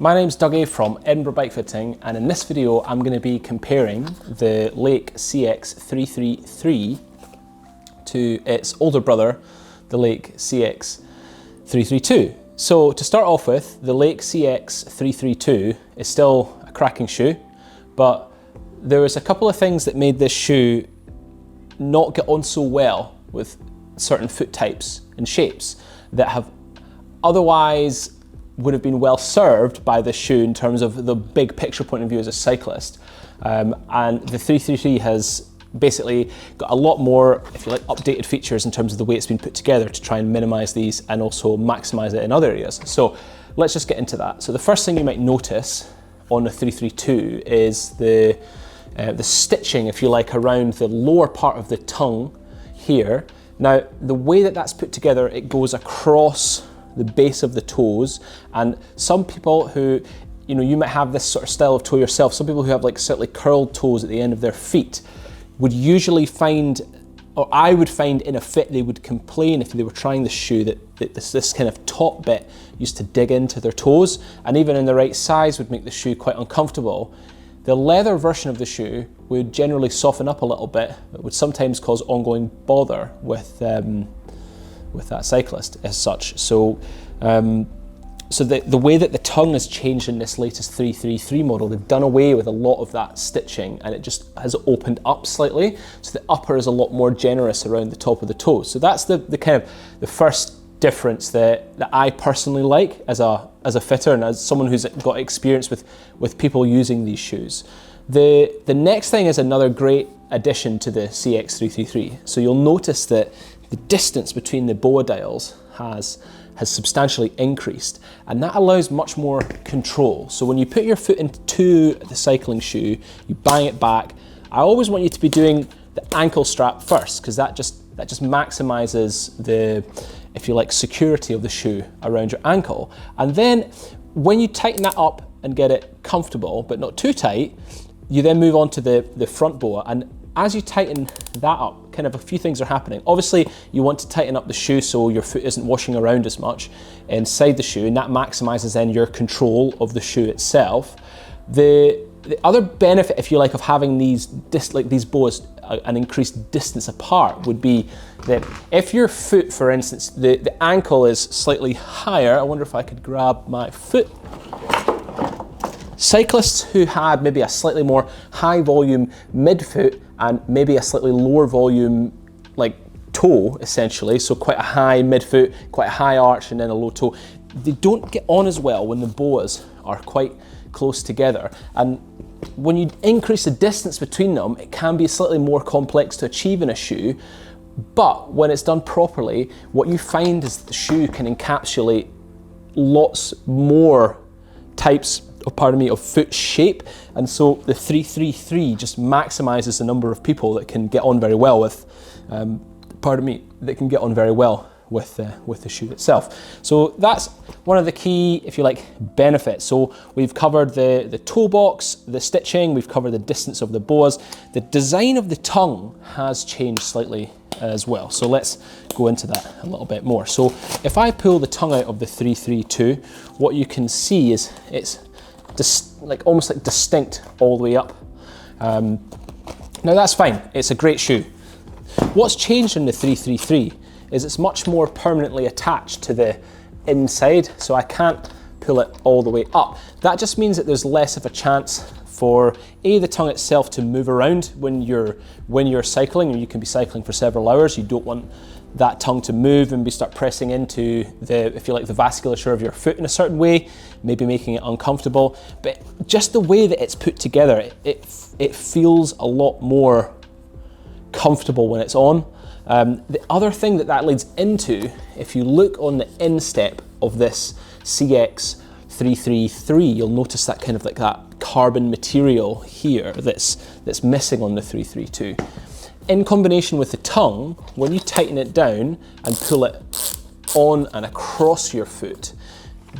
My name's Dougie from Edinburgh Bike Fitting, and in this video I'm going to be comparing the Lake CX333 to its older brother, the Lake CX332. So to start off with, the Lake CX332 is still a cracking shoe, but there was a couple of things that made this shoe not get on so well with certain foot types and shapes that have otherwise would have been well served by this shoe in terms of the big picture point of view as a cyclist. And the 333 has basically got a lot more, if you like, updated features in terms of the way it's been put together to try and minimize these and also maximize it in other areas. So let's just get into that. So the first thing you might notice on the 332 is the stitching, if you like, around the lower part of the tongue here. Now, the way that that's put together, it goes across the base of the toes, and some people who, you might have this sort of style of toe yourself, some people who have like slightly curled toes at the end of their feet would usually find, or I would find in a fit, they would complain if they were trying the shoe that this kind of top bit used to dig into their toes, and even in the right size would make the shoe quite uncomfortable. The leather version of the shoe would generally soften up a little bit, but would sometimes cause ongoing bother with that cyclist as such. So the way that the tongue has changed in this latest 333 model, they've done away with a lot of that stitching and it just has opened up slightly. So the upper is a lot more generous around the top of the toe. So that's the kind of the first difference that I personally like as a fitter and as someone who's got experience with people using these shoes. The next thing is another great addition to the CX333. So you'll notice that the distance between the BOA dials has substantially increased, and that allows much more control. So when you put your foot into the cycling shoe, you bang it back. I always want you to be doing the ankle strap first, because that just maximizes the, if you like, security of the shoe around your ankle. And then when you tighten that up and get it comfortable, but not too tight, you then move on to the front BOA. And as you tighten that up, kind of a few things are happening. Obviously, you want to tighten up the shoe so your foot isn't washing around as much inside the shoe, and that maximizes then your control of the shoe itself. The other benefit, if you like, of having these BOAs an increased distance apart would be that if your foot, for instance, the ankle is slightly higher, I wonder if I could grab my foot. Cyclists who had maybe a slightly more high volume midfoot and maybe a slightly lower volume like toe, essentially, so quite a high midfoot, quite a high arch and then a low toe, they don't get on as well when the BOAs are quite close together. And when you increase the distance between them, it can be slightly more complex to achieve in a shoe, but when it's done properly, what you find is the shoe can encapsulate lots more types of foot shape, and so the 333 just maximizes the number of people that can get on very well with, that can get on very well with the shoe itself. So that's one of the key, if you like, benefits. So we've covered the toe box, the stitching, we've covered the distance of the BOAs. The design of the tongue has changed slightly as well. So let's go into that a little bit more. So if I pull the tongue out of the 332, what you can see is it's almost like distinct all the way up. Now that's fine, it's a great shoe. What's changed in the 333 is it's much more permanently attached to the inside, so I can't pull it all the way up. That just means that there's less of a chance for the tongue itself to move around when you're cycling, and you can be cycling for several hours. You don't want that tongue to move and start pressing into the, if you like, the vasculature of your foot in a certain way, maybe making it uncomfortable. But just the way that it's put together, it feels a lot more comfortable when it's on. The other thing that leads into, if you look on the instep of this CX333, you'll notice that kind of like that carbon material here that's missing on the 332. In combination with the tongue, when you tighten it down and pull it on and across your foot,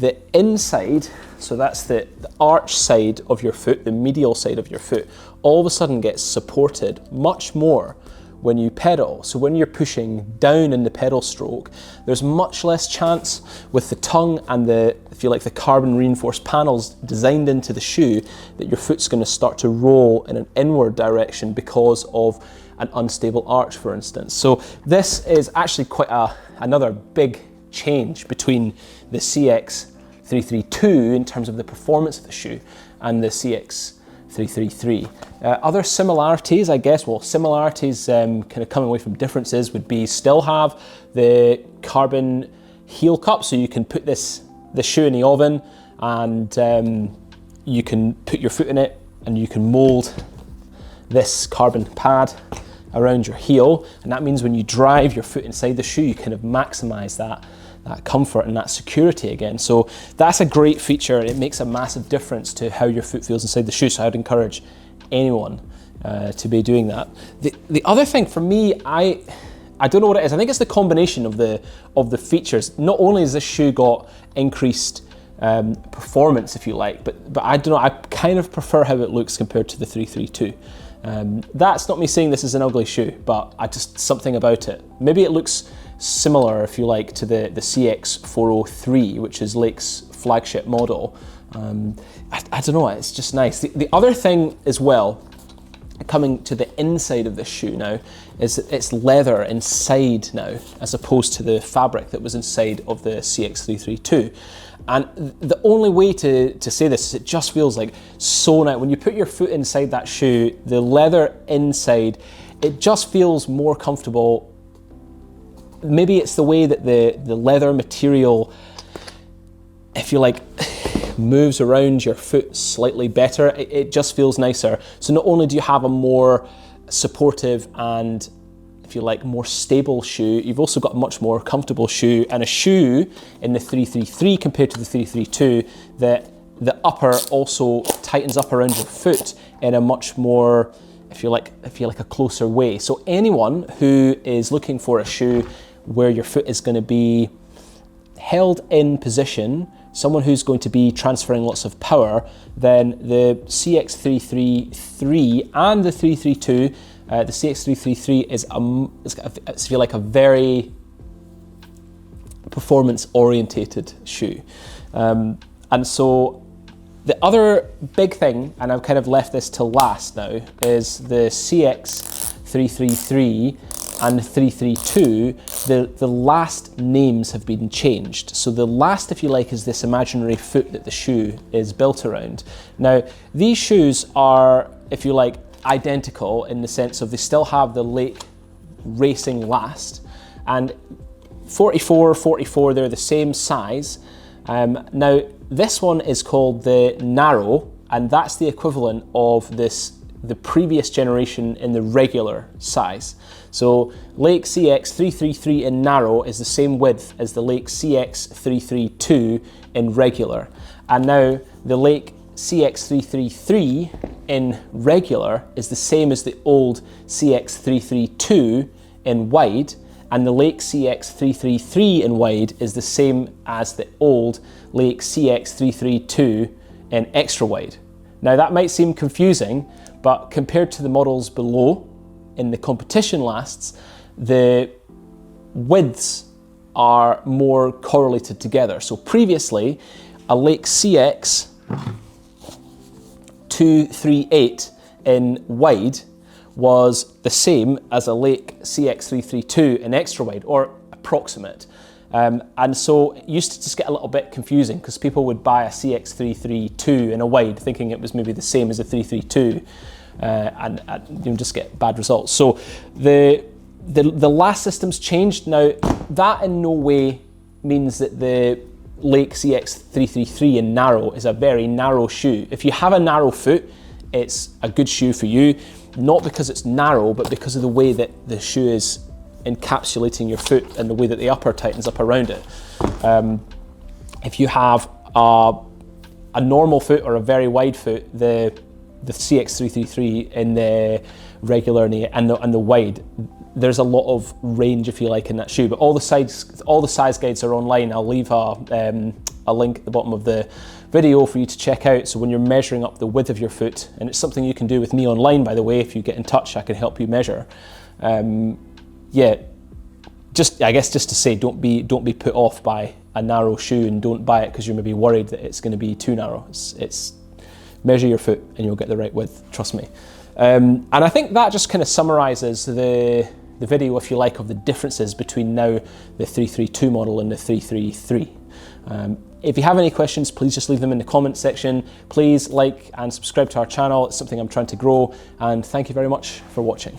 the inside, so that's the arch side of your foot, the medial side of your foot, all of a sudden gets supported much more when you pedal. So when you're pushing down in the pedal stroke, there's much less chance with the tongue and the, if you like, the carbon reinforced panels designed into the shoe that your foot's going to start to roll in an inward direction because of an unstable arch, for instance. So this is actually quite another big change between the CX332 in terms of the performance of the shoe and the CX333. Other similarities, I guess, well, similarities kind of coming away from differences would be still have the carbon heel cup, so you can put this shoe in the oven and you can put your foot in it and you can mold this carbon pad around your heel, and that means when you drive your foot inside the shoe, you kind of maximize that comfort and that security again. So that's a great feature. It makes a massive difference to how your foot feels inside the shoe, so I'd encourage anyone to be doing that. The other thing for me, I don't know what it is. I think it's the combination of the features. Not only has this shoe got increased performance, if you like, but I don't know, I kind of prefer how it looks compared to the 332. That's not me saying this is an ugly shoe, but something about it. Maybe it looks similar, if you like, to the CX433, which is Lake's flagship model. I don't know, it's just nice. The other thing as well, coming to the inside of this shoe now, is that it's leather inside now, as opposed to the fabric that was inside of the CX332. And the only way to say this is it just feels like so nice. When you put your foot inside that shoe, the leather inside, it just feels more comfortable. Maybe it's the way that the leather material, if you like, moves around your foot slightly better. It just feels nicer. So not only do you have a more supportive and, if you like, more stable shoe, you've also got a much more comfortable shoe, and a shoe in the 333 compared to the 332 that the upper also tightens up around your foot in a much more, if you like, a closer way. So anyone who is looking for a shoe where your foot is going to be held in position, someone who's going to be transferring lots of power, then the CX333 and the 332, the CX333 is, if you like, a very performance-orientated shoe. And so the other big thing, and I've kind of left this till last now, is the CX333 and the 332, the last names have been changed. So the last, if you like, is this imaginary foot that the shoe is built around. Now, these shoes are, if you like, identical in the sense of they still have the Lake racing last, and 44, 44, they're the same size. Now, this one is called the Narrow, and that's the equivalent of the previous generation in the regular size. So Lake CX333 in Narrow is the same width as the Lake CX332 in regular. And now the Lake CX333 in regular is the same as the old CX332 in wide, and the Lake CX333 in wide is the same as the old Lake CX332 in extra wide. Now that might seem confusing, but compared to the models below in the competition lasts, the widths are more correlated together. So previously, a Lake CX238 in wide was the same as a Lake CX332 in extra wide, or approximate. And so it used to just get a little bit confusing because people would buy a CX332 in a wide thinking it was maybe the same as a 332 and you just get bad results. So the last system's changed. Now that in no way means that the Lake CX333 in narrow is a very narrow shoe. If you have a narrow foot, it's a good shoe for you, not because it's narrow, but because of the way that the shoe is encapsulating your foot and the way that the upper tightens up around it. If you have a normal foot or a very wide foot, the CX333 in the regular and the wide, there's a lot of range, if you like, in that shoe. But all the size guides are online. I'll leave a link at the bottom of the video for you to check out. So when you're measuring up the width of your foot, and it's something you can do with me online, by the way, if you get in touch, I can help you measure. Yeah, I guess just to say, don't be put off by a narrow shoe, and don't buy it because you're maybe worried that it's going to be too narrow. It's measure your foot and you'll get the right width, trust me. And I think that just kind of summarizes the video, if you like, of the differences between now the 332 model and the 333. If you have any questions, please just leave them in the comment section. Please like and subscribe to our channel. It's something I'm trying to grow, and thank you very much for watching.